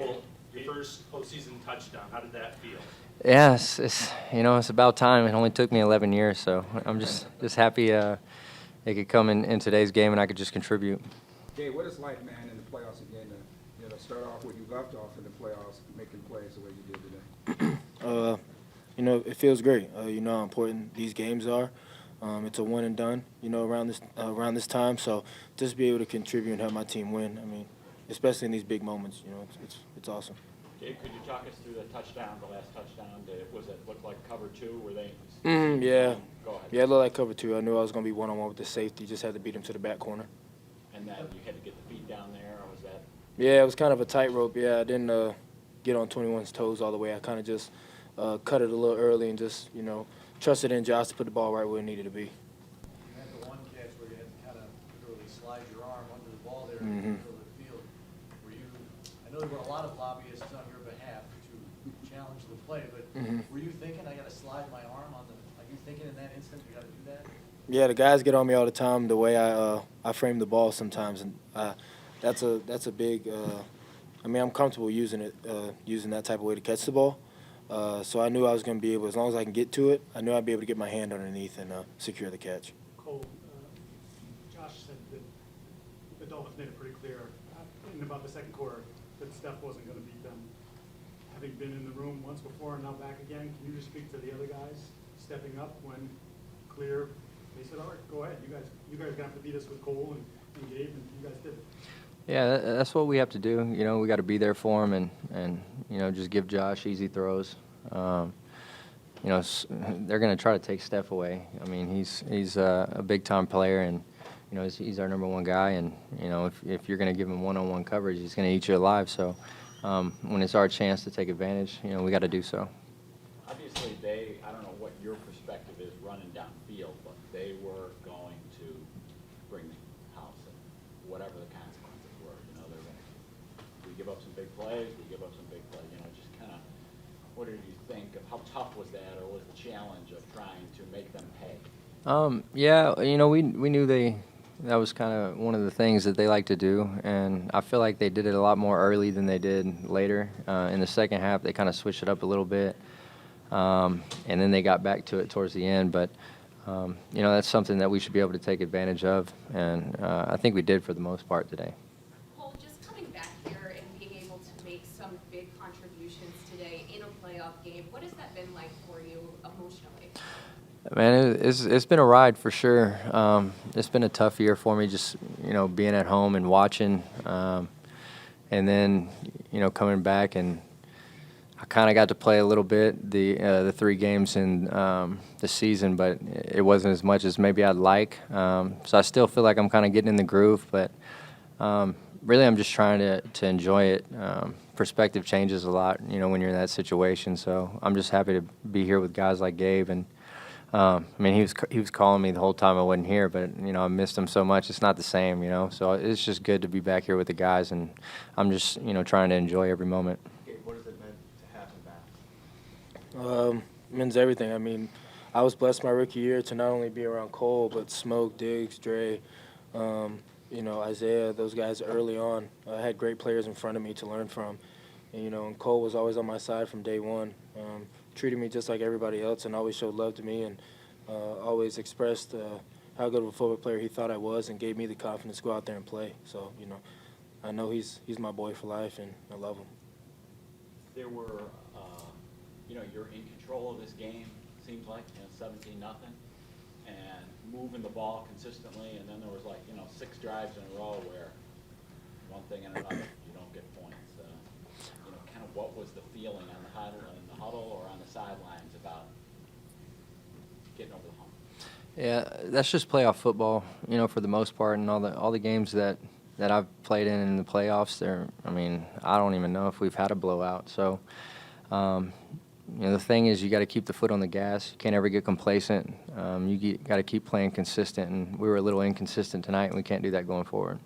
Well, your first postseason touchdown, how did that feel? Yes, it's about time. It only took me 11 years, so I'm just happy it could come in today's game and I could just contribute. Gabe, what is like, man, in the playoffs again to start off where you left off in the playoffs, making plays the way you did today? It feels great. You know how important these games are. It's a one and done, around this time. So just be able to contribute and help my team win. I mean, especially in these big moments, it's awesome. Gabe, could you talk us through the touchdown, the last touchdown? Was it look like cover two? Were they? Yeah. Go ahead. Yeah, it looked like cover two. I knew I was going to be one-on-one with the safety. Just had to beat him to the back corner. And then you had to get the feet down there, or was that? Yeah, it was kind of a tightrope. Yeah, I didn't get on 21's toes all the way. I kind of just cut it a little early and just, trusted in Josh to put the ball right where it needed to be. You had the one catch where you had to kind of literally slide your arm under the ball there in the middle of the field. I know there were a lot of lobbyists on your behalf to challenge the play, but were you thinking, I got to slide my arm on the? Are you thinking in that instant you got to do that? Yeah, the guys get on me all the time the way I frame the ball sometimes, and that's a big. I'm comfortable using that type of way to catch the ball. So I knew I was going to be able, as long as I can get to it, I knew I'd be able to get my hand underneath and secure the catch. Cole, Josh said that the Dolphins made it pretty clear in about the second quarter that Steph wasn't going to beat them. Having been in the room once before and now back again, can you just speak to the other guys stepping up when clear? They said, all right, go ahead. You guys are going to have to beat us with Cole and Gabe, and you guys did it. Yeah, that's what we have to do. We got to be there for him and just give Josh easy throws. They're going to try to take Steph away. I mean, he's a big-time player, and he's our number one guy. And if you're going to give him one-on-one coverage, he's going to eat you alive. So when it's our chance to take advantage, we got to do so. Obviously, I don't know what your perspective is running downfield, but they were going to bring the house, and whatever the consequences were. They're going to. We give up some big plays. We give up some big plays. Just kind of. What did you think of how tough was that, or was the challenge of trying to make them pay? Yeah, we knew that was kind of one of the things that they like to do, and I feel like they did it a lot more early than they did later. In the second half, they kind of switched it up a little bit, and then they got back to it towards the end. But that's something that we should be able to take advantage of, and I think we did for the most part today. Cole, just coming back here and being able to make some big contributions today in a playoff game, what has that been like for you emotionally? Man, it's been a ride for sure. It's been a tough year for me, just being at home and watching, and then coming back, and I kind of got to play a little bit the 3 games in the season, but it wasn't as much as maybe I'd like. So I still feel like I'm kind of getting in the groove, but really I'm just trying to enjoy it. Perspective changes a lot, when you're in that situation. So I'm just happy to be here with guys like Gabe, and he was calling me the whole time I wasn't here, but I missed him so much. It's not the same, So it's just good to be back here with the guys, and I'm just trying to enjoy every moment. What has it meant to have him back? It means everything. I was blessed my rookie year to not only be around Cole, but Smoke, Diggs, Dre, Isaiah, those guys early on. I had great players in front of me to learn from. And Cole was always on my side from day one. Treated me just like everybody else and always showed love to me, and always expressed how good of a football player he thought I was, and gave me the confidence to go out there and play. So, I know he's my boy for life, and I love him. There were, you're in control of this game, seems like, 17-0, and moving the ball consistently, and then there was 6 drives in a row where one thing and another, you don't get points. Kind of what was the feeling on the huddle or on the sidelines about getting over the hump? Yeah, that's just playoff football, for the most part, and all the games that I've played in the playoffs. I don't even know if we've had a blowout. So, the thing is, you got to keep the foot on the gas. You can't ever get complacent. You got to keep playing consistent, and we were a little inconsistent tonight, and we can't do that going forward.